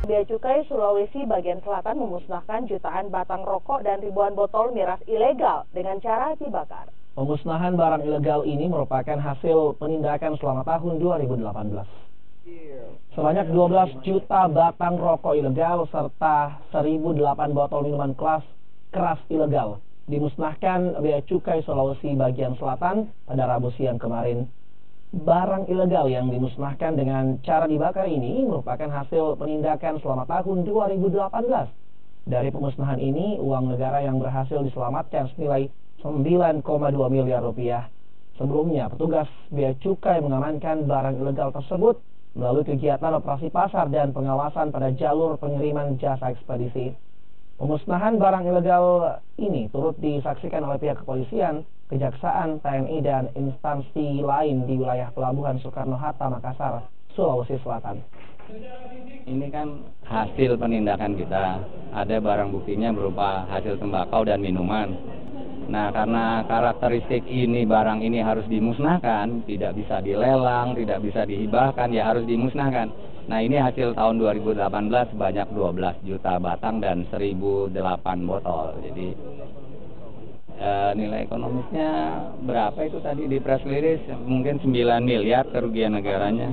Bea Cukai Sulawesi bagian selatan memusnahkan jutaan batang rokok dan ribuan botol miras ilegal dengan cara dibakar. Pemusnahan barang ilegal ini merupakan hasil penindakan selama tahun 2018. Sebanyak 12 juta batang rokok ilegal serta 1.008 botol minuman keras ilegal dimusnahkan Bea Cukai Sulawesi bagian selatan pada Rabu siang kemarin. Barang ilegal yang dimusnahkan dengan cara dibakar ini merupakan hasil penindakan selama tahun 2018. Dari pemusnahan ini, uang negara yang berhasil diselamatkan senilai 9,2 miliar rupiah. Sebelumnya, petugas Bea Cukai mengamankan barang ilegal tersebut melalui kegiatan operasi pasar dan pengawasan pada jalur pengiriman jasa ekspedisi. Pemusnahan barang ilegal ini turut disaksikan oleh pihak kepolisian, kejaksaan, TNI, dan instansi lain di wilayah Pelabuhan Soekarno-Hatta, Makassar, Sulawesi Selatan. Ini kan hasil penindakan kita. Ada barang buktinya berupa hasil tembakau dan minuman. Nah, karena karakteristik ini barang ini harus dimusnahkan, tidak bisa dilelang, tidak bisa dihibahkan, ya harus dimusnahkan. Nah, ini hasil tahun 2018 sebanyak 12 juta batang dan 1.008 botol. Jadi nilai ekonomisnya berapa itu tadi di press release? Mungkin 9 miliar kerugian negaranya.